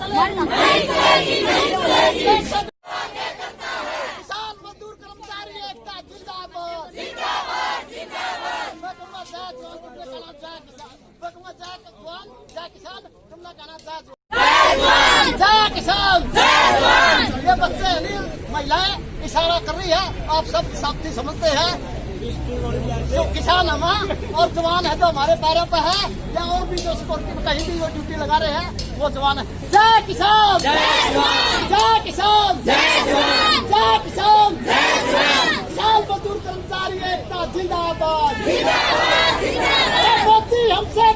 किसान मजदूर कर्मचारी एकता जिंदाबाद जिंदाबाद जिंदाबाद। जय किसान ये बच्चे महिलाएं इशारा कर रही है, आप सब साथी समझते हैं। जो किसान हम और जवान है जो हमारे पैरों पे है, या और भी जो सिक्योरिटी में कहीं भी वो ड्यूटी लगा रहे हैं वो जवान है। जय किसान जय किसान जय किसान किसान मजदूर कर्मचारी एकता जिंदाबाद मोदी हमसे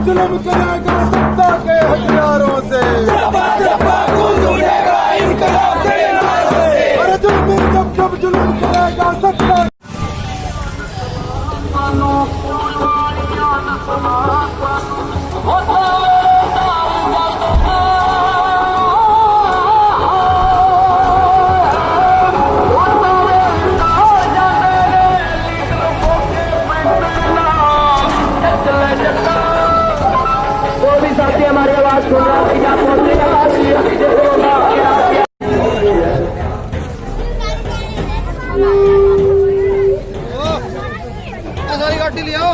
जुल्म करेगा सत्ता के हथियारों से, अरे जुल्म जब जुल्म करेगा सत्ता। हमारी आवाज सुन रहा है क्या पहुंचने का बात सारी गाड़ी ले आओ।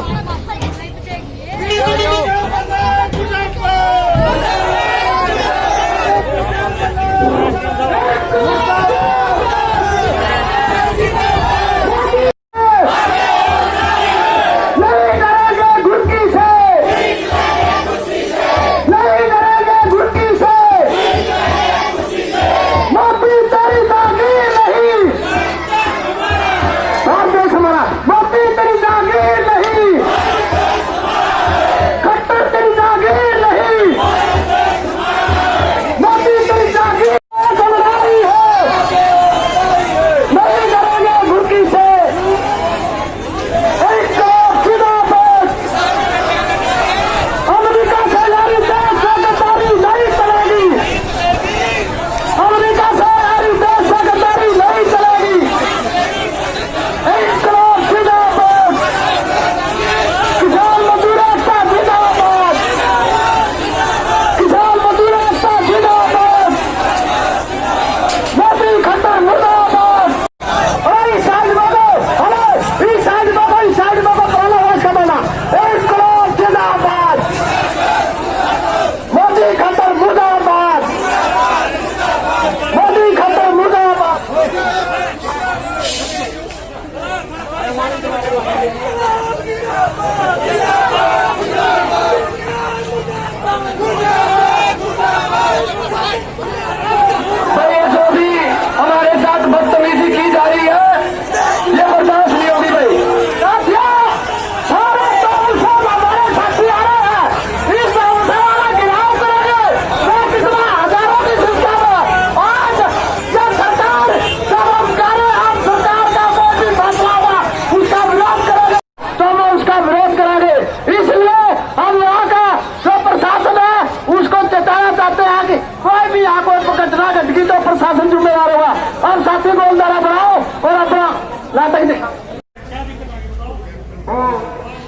प्रशासन जिम्मेदार होगा। और साथी को अंधारा बनाओ और अपना नाटक दे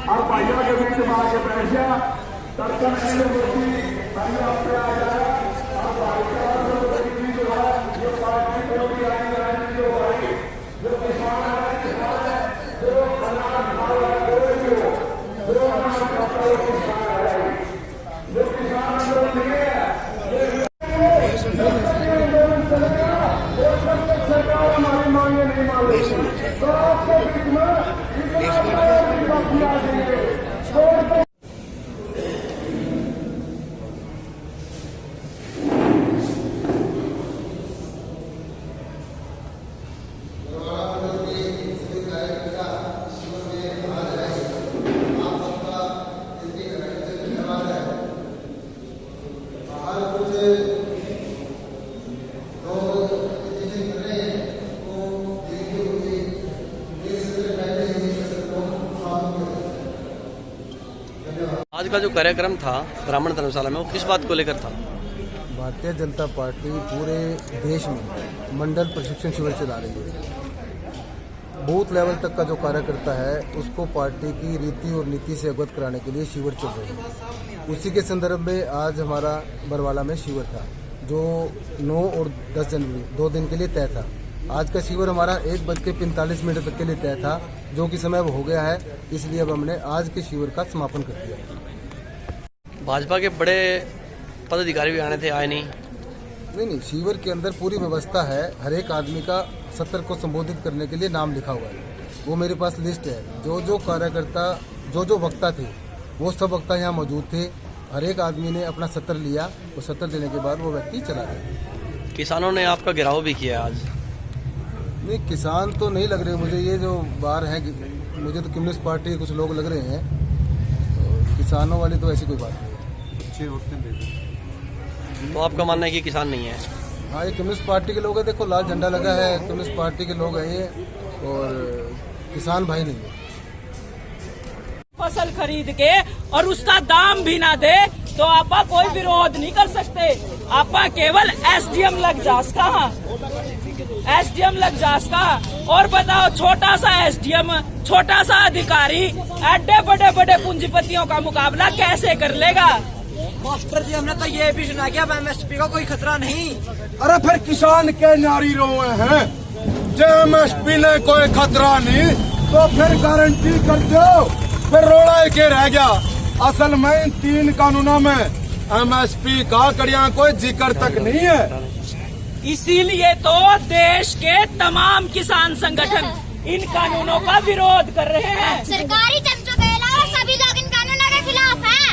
और भाइयों के बीच में आगे बैठ गया दर्शन का जो कार्यक्रम था ब्राह्मण धर्मशाला में, वो किस बात को लेकर था? भारतीय जनता पार्टी पूरे देश में मंडल प्रशिक्षण शिविर चला रही है। बूथ लेवल तक का जो कार्यकर्ता है उसको पार्टी की रीति और नीति से अवगत कराने के लिए शिविर चल रहे हैं। उसी के संदर्भ में आज हमारा बरवाला में शिविर था, जो 9 और 10 जनवरी 2 दिन के लिए तय था। आज का शिविर हमारा 1:45 तक के लिए तय था, जो कि समय अब हो गया है, इसलिए अब हमने आज के शिविर का समापन कर दिया। भाजपा के बड़े पदाधिकारी भी आने थे, आए नहीं? नहीं, शिविर के अंदर पूरी व्यवस्था है। हर एक आदमी का सत्र को संबोधित करने के लिए नाम लिखा हुआ है, वो मेरे पास लिस्ट है। जो कार्यकर्ता जो वक्ता थे वो सब वक्ता यहाँ मौजूद थे। हर एक आदमी ने अपना सत्र लिया, वो सत्र देने के बाद वो व्यक्ति चला गया। किसानों ने आपका घेराव भी किया आज? नहीं, किसान तो नहीं लग रहे मुझे, ये जो बाहर हैं मुझे तो कम्युनिस्ट पार्टी के कुछ लोग लग रहे हैं, तो किसानों वाली तो ऐसी कोई बात नहीं है। तो आपका मानना है कि किसान नहीं है? हाँ, ये कम्युनिस्ट पार्टी के लोग हैं। देखो लाल झंडा लगा है, कम्युनिस्ट पार्टी के लोग हैं ये, और किसान भाई नहीं है। फसल खरीद के और उसका दाम भी ना दे तो आपा कोई विरोध नहीं कर सकते। आपा केवल एसडीएम लग जास कहा, एसडीएम लग जास कहा। और बताओ, छोटा सा एसडीएम, छोटा सा अधिकारी एडे बड़े बड़े पूंजीपतियों का मुकाबला कैसे कर लेगा? मास्टर जी, हमने तो ये भी सुना कि अब एमएसपी का कोई खतरा नहीं। अरे फिर किसान के नारी रोए हैं, जो एमएसपी ने कोई खतरा नहीं तो फिर गारंटी कर दो, फिर रोड़ा के रह गया। असल में इन 3 कानूनों में एमएसपी का कड़िया कोई जिक्र तक नहीं है। इसीलिए तो देश के तमाम किसान संगठन इन कानूनों का विरोध कर रहे हैं। सरकारी चमचों के अलावा सभी लोग इन कानूनों के खिलाफ हैं।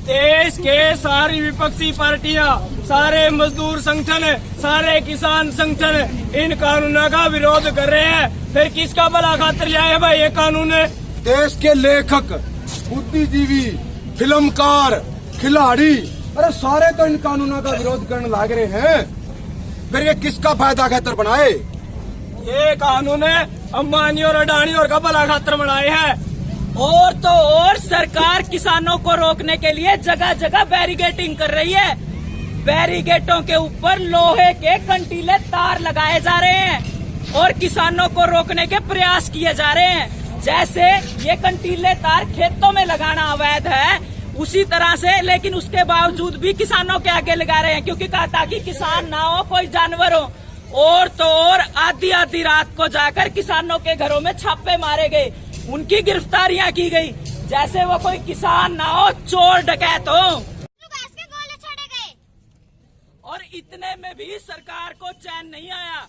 देश के सारी विपक्षी पार्टियां, सारे मजदूर संगठन, सारे किसान संगठन इन कानूनों का विरोध कर रहे हैं। फिर किसका भला खातिर जाए भाई ये कानून? देश के लेखक, बुद्धिजीवी, फिल्मकार, खिलाड़ी, अरे सारे तो इन कानूनों का विरोध करने लग रहे हैं। फिर ये किसका फायदा खातर बनाए? ये कानून अंबानी और अडानी और का भला खातिर बनाए हैं। और तो और सरकार किसानों को रोकने के लिए जगह जगह बैरिकेडिंग कर रही है। बैरिकेडों के ऊपर लोहे के कंटीले तार लगाए जा रहे हैं और किसानों को रोकने के प्रयास किए जा रहे हैं। जैसे ये कंटीले तार खेतों में लगाना अवैध है, उसी तरह से लेकिन उसके बावजूद भी किसानों के आगे लगा रहे हैं, क्योंकि ताकि किसान ना हो, कोई जानवर हो। और तो और आधी रात को जाकर किसानों के घरों में छापे मारे गए, उनकी गिरफ्तारियां की गई, जैसे वो कोई किसान ना हो, चोर डकैत हो। और इतने में भी सरकार को चैन नहीं आया।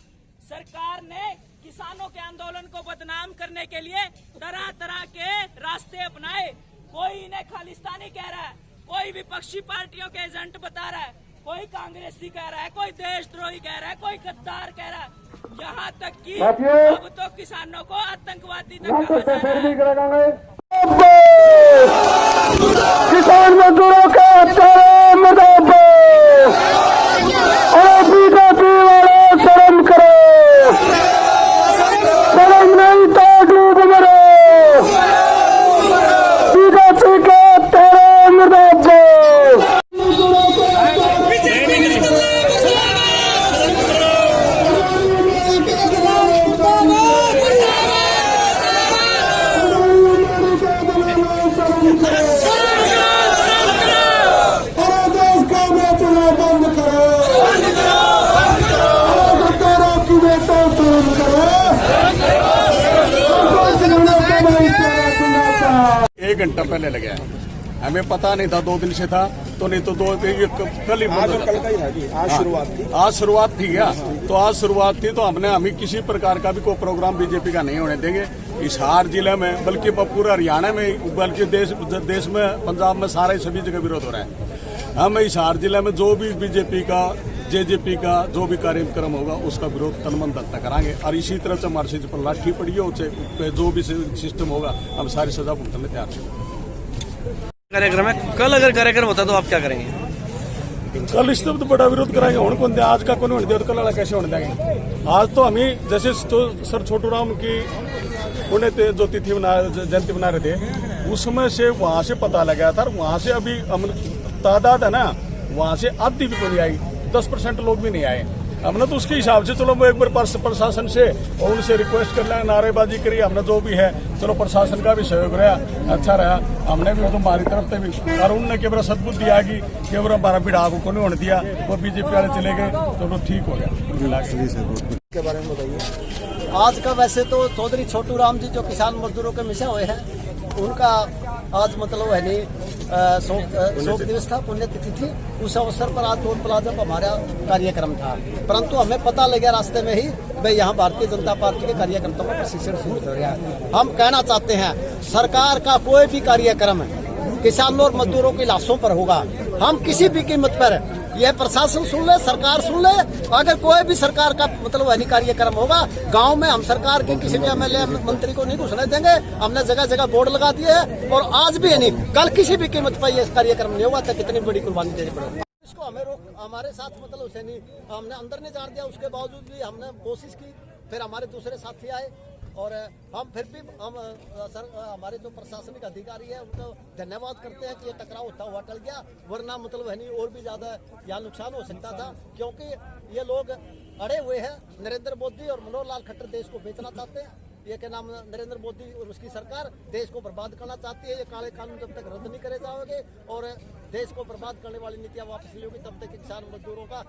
सरकार ने किसानों के आंदोलन को बदनाम करने के लिए तरह तरह के रास्ते अपनाए। कोई इन्हें खालिस्तानी कह रहा है, कोई विपक्षी पार्टियों के एजेंट बता रहा है, कोई कांग्रेसी कह रहा है, कोई देशद्रोही कह रहा है, कोई गद्दार कह रहा है, यहाँ तक कि अब तो किसानों को आतंकवादी तक कहा जा रहा है। किसान मजदूरों के बीजेपी वाले शर्म करो, शर्म नहीं तो डूब मरो। बीजेपी के तेरे मुर्दाबाद। एक घंटा पहले लगा है, हमें पता नहीं था, 2 दिन से था तो नहीं तो कल ही आज शुरुआत थी क्या? तो आज शुरुआत थी तो हमें किसी प्रकार का भी कोई प्रोग्राम बीजेपी का नहीं होने देंगे हिसार जिले में, बल्कि पूरा हरियाणा में, बल्कि देश में, पंजाब में, सारे सभी जगह विरोध हो रहा है। हम हिसार जिले में जो भी बीजेपी का, जेजेपी का जो भी कार्यक्रम होगा उसका विरोध तनमन तक कराएंगे। और इसी तरह से हमारे से पर लाठी पड़ी है, उससे जो भी सिस्टम होगा हम सारी सजा भुगतने तैयार हैं। कार्यक्रम है, कल अगर कार्यक्रम होता तो आप क्या करेंगे? कल इस तरफ तो बड़ा विरोध कराएंगे। होने कौन दे, आज का कौन होने दे तो कल वाला कैसे होने देंगे? आज तो हमें जैसे तो सर छोटू राम की पुण्य ज्योति थी जयंती बना रहे थे, उसमें से वहां से पता लगा था, वहां से अभी तादाद है ना, वहां से आधी भी नहीं आई, 10% लोग भी नहीं आए। हमने तो उसके हिसाब से चलो वो एक बार प्रशासन से और उनसे रिक्वेस्ट कर लें, नारेबाजी करी हमने जो भी है, चलो प्रशासन का भी सहयोग रहा, अच्छा रहा। हमने भी तो हमारी तरफ से भी और उनने केवल सद्बुद्धि आ गई, केवल हमारा बिड़ा को नहीं होने दिया, वो बीजेपी वाले चले गए, चलो ठीक हो गया। के बारे में बताइए। आज का वैसे तो चौधरी छोटू राम जी जो किसान मजदूरों के मिसे हुए हैं, उनका आज मतलब है नहीं शोक दिवस था, पुण्यतिथि थी। उस अवसर पर आज टोल प्लाजा पर हमारा कार्यक्रम था, परंतु हमें पता लग गया रास्ते में ही भाई यहाँ भारतीय जनता पार्टी के कार्यकर्ताओं का प्रशिक्षण शुरू हो गया। हम कहना चाहते हैं सरकार का कोई भी कार्यक्रम किसानों और मजदूरों की लाशों पर होगा, हम किसी भी कीमत पर, यह प्रशासन सुन ले, सरकार सुन ले, अगर कोई भी सरकार का मतलब वही कार्यक्रम होगा गांव में, हम सरकार के किसी भी एमएलए मंत्री को नहीं घुसने देंगे। हमने जगह जगह बोर्ड लगा दिए हैं और आज भी नहीं, कल किसी भी कीमत पर यह कार्यक्रम नहीं होगा तो कितनी बड़ी कुर्बानी देनी पड़ेगी। इसको हमें हमारे साथ मतलब उसे नहीं, हमने अंदर नहीं जाने दिया, उसके बावजूद भी हमने कोशिश की। फिर हमारे दूसरे साथी आए और हम फिर भी हमारे जो प्रशासनिक अधिकारी है उनको धन्यवाद करते हैं कि ये टकराव होता हुआ टल गया, वरना मतलब है नहीं और भी ज्यादा यहाँ नुकसान हो सकता था, क्योंकि ये लोग अड़े हुए हैं। नरेंद्र मोदी और मनोहर लाल खट्टर देश को बेचना चाहते हैं, ये क्या नाम, नरेंद्र मोदी और उसकी सरकार देश को बर्बाद करना चाहती है। ये काले कानून जब तक रद्द नहीं करे जाओगे और देश को बर्बाद करने वाली नीतियां वापस नहीं होगी, तब तक किसान मजदूरों का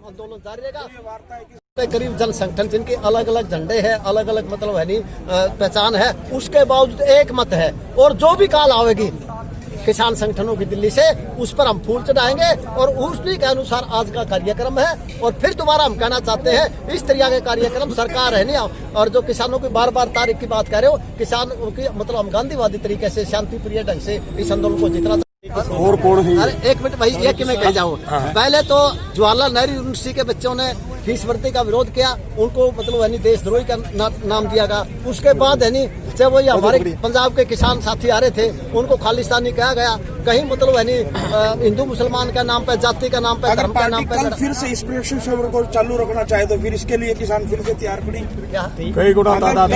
आंदोलन जारी रहेगा। करीब जन संगठन जिनके अलग अलग झंडे हैं, अलग अलग मतलब है नहीं पहचान है, उसके बावजूद एक मत है। और जो भी काल आवेगी किसान संगठनों की दिल्ली से, उस पर हम फूल चढ़ाएंगे और उसी के अनुसार आज का कार्यक्रम है। और फिर दोबारा हम कहना चाहते हैं इस तरह के कार्यक्रम सरकार है नहीं, और जो किसानों की बार बार तारीख की बात कर रहे हो, किसान की मतलब हम गांधीवादी तरीके से शांति प्रिय ढंग से इस आंदोलन को जितना। और कौन है? अरे एक मिनट भाई, ये कि मैं कह जाऊँ, पहले तो जवाहरलाल नेहरू यूनिवर्सिटी के बच्चों ने फीस भर्ती का विरोध किया, उनको मतलब है नहीं देशद्रोही का नाम दिया गया। उसके बाद है नहीं जब वही हमारे पंजाब के किसान साथी आ रहे थे, उनको खालिस्तानी कहा गया, कहीं मतलब है नहीं हिंदू मुसलमान का नाम पे, जाति का नाम पे, धर्म का नाम पे। कल फिर से इस प्रशिक्षण को चालू रखना चाहे तो फिर इसके लिए किसान फिर से तैयार खड़ी, कई गुना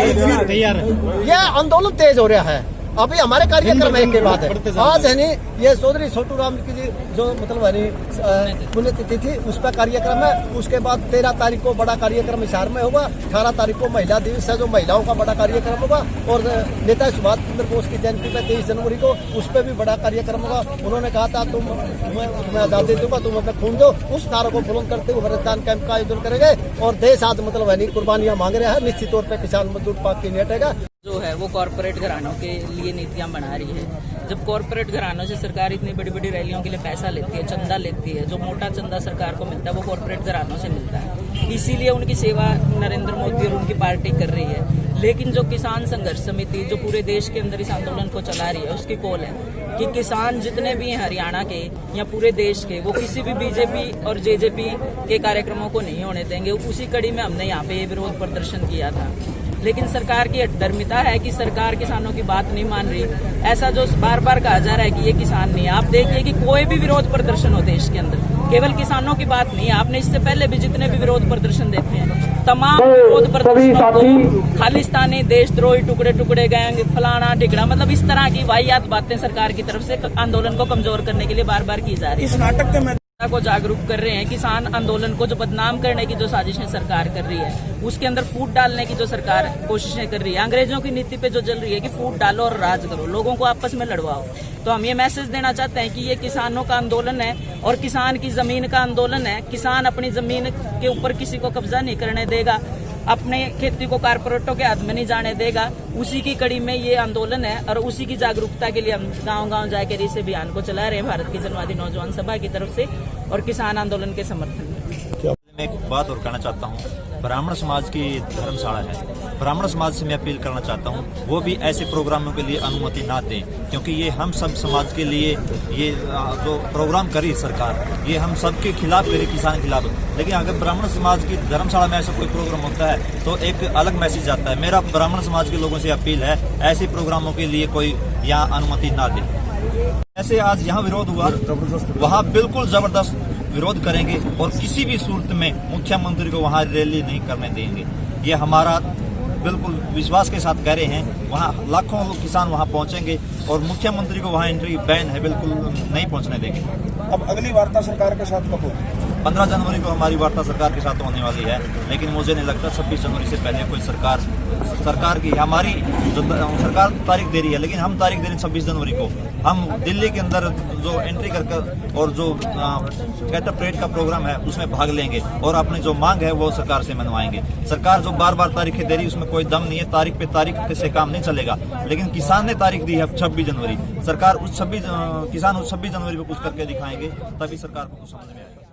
यह आंदोलन तेज हो रहा है। अभी हमारे कार्यक्रम एक के बाद है, आज है नहीं ये चौधरी छोटू राम की जो मतलब है नहीं पुण्यतिथि थी, उस पर कार्यक्रम है। उसके बाद 13 तारीख को बड़ा कार्यक्रम हिसार में होगा, 18 तारीख को महिला दिवस है जो महिलाओं का बड़ा कार्यक्रम होगा, और नेता सुभाष चंद्र बोस की जयंती पे 23 जनवरी को उस पर भी बड़ा कार्यक्रम होगा। उन्होंने कहा था तुम्हें आजादी दूंगा, तुम अपने खून दो, उस नारे को बुलंद करते हुए रक्तदान कैंप का आयोजन करेंगे। और देश आज मतलब है नहीं कुर्बानियां मांग रहे हैं, निश्चित तौर पर किसान मजदूर पाक की नहीं हटेगा। जो है वो कॉरपोरेट घरानों के लिए नीतियां बना रही है। जब कॉरपोरेट घरानों से सरकार इतनी बड़ी बड़ी रैलियों के लिए पैसा लेती है, चंदा लेती है, जो मोटा चंदा सरकार को मिलता है वो कॉरपोरेट घरानों से मिलता है, इसीलिए उनकी सेवा नरेंद्र मोदी और उनकी पार्टी कर रही है। लेकिन जो किसान संघर्ष समिति जो पूरे देश के अंदर इस आंदोलन को चला रही है, उसकी कॉल है कि किसान जितने भी हैं हरियाणा के या पूरे देश के, वो किसी भी बीजेपी और जेजेपी के कार्यक्रमों को नहीं होने देंगे। उसी कड़ी में हमने यहाँ पे ये विरोध प्रदर्शन किया था। लेकिन सरकार की अधर्मिता है कि सरकार किसानों की बात नहीं मान रही। ऐसा जो बार बार कहा जा रहा है कि ये किसान नहीं है, आप देखिए कि कोई भी विरोध प्रदर्शन हो देश के अंदर, केवल किसानों की बात नहीं है। आपने इससे पहले भी जितने भी विरोध प्रदर्शन देखे हैं, तमाम विरोध प्रदर्शनों को खालिस्तानी, देशद्रोही, टुकड़े टुकड़े गैंग, फलाना ढिकड़ा, मतलब इस तरह की वाहियात बातें सरकार की तरफ से आंदोलन को कमजोर करने के लिए बार बार की जा रही है। इस नाटक के में को जागरूक कर रहे हैं। किसान आंदोलन को जो बदनाम करने की जो साजिशें सरकार कर रही है, उसके अंदर फूट डालने की जो सरकार कोशिशें कर रही है, अंग्रेजों की नीति पे जो चल रही है कि फूट डालो और राज करो, लोगों को आपस में लड़वाओ। तो हम ये मैसेज देना चाहते हैं कि ये किसानों का आंदोलन है और किसान की जमीन का आंदोलन है। किसान अपनी जमीन के ऊपर किसी को कब्जा नहीं करने देगा, अपने खेती को कारपोरेटों के हाथ में नहीं जाने देगा। उसी की कड़ी में ये आंदोलन है और उसी की जागरूकता के लिए हम गांव-गांव जाकर इस अभियान को चला रहे हैं भारत की जनवादी नौजवान सभा की तरफ से और किसान आंदोलन के समर्थन में। मैं एक बात और कहना चाहता हूँ, ब्राह्मण समाज की धर्मशाला है, ब्राह्मण समाज से मैं अपील करना चाहता हूँ वो भी ऐसे प्रोग्रामों के लिए अनुमति ना दें, क्योंकि ये हम सब समाज के लिए ये जो प्रोग्राम करी सरकार, ये हम सब के खिलाफ करी, किसान के खिलाफ। लेकिन अगर ब्राह्मण समाज की धर्मशाला में ऐसा कोई प्रोग्राम होता है तो एक अलग मैसेज आता है। मेरा ब्राह्मण समाज के लोगों से अपील है, ऐसे प्रोग्रामों के लिए कोई यहाँ अनुमति ना दे। ऐसे आज यहाँ विरोध हुआ, वहाँ बिल्कुल जबरदस्त विरोध करेंगे और किसी भी सूरत में मुख्यमंत्री को वहाँ रैली नहीं करने देंगे। ये हमारा बिल्कुल विश्वास के साथ कह रहे हैं, वहाँ लाखों किसान वहाँ पहुँचेंगे और मुख्यमंत्री को वहाँ एंट्री बैन है, बिल्कुल नहीं पहुँचने देंगे। अब अगली वार्ता सरकार के साथ कब होगी? 15 जनवरी को हमारी वार्ता सरकार के साथ होने वाली है, लेकिन मुझे नहीं लगता 26 जनवरी से पहले कोई सरकार की हमारी जो सरकार तारीख दे रही है, लेकिन हम तारीख दे रहे हैं 26 जनवरी को। हम दिल्ली के अंदर जो एंट्री कर और जो गेट अप परेड का प्रोग्राम है उसमें भाग लेंगे और अपनी जो मांग है वो सरकार से मनवाएंगे। सरकार जो बार बार तारीखें दे रही है उसमें कोई दम नहीं है, तारीख पे तारीख से काम नहीं चलेगा। लेकिन किसान ने तारीख दी है 26 जनवरी, सरकार उस 26 किसान उस 26 जनवरी को कुछ करके दिखाएंगे, तभी सरकार को कुछ समझ में आएगा।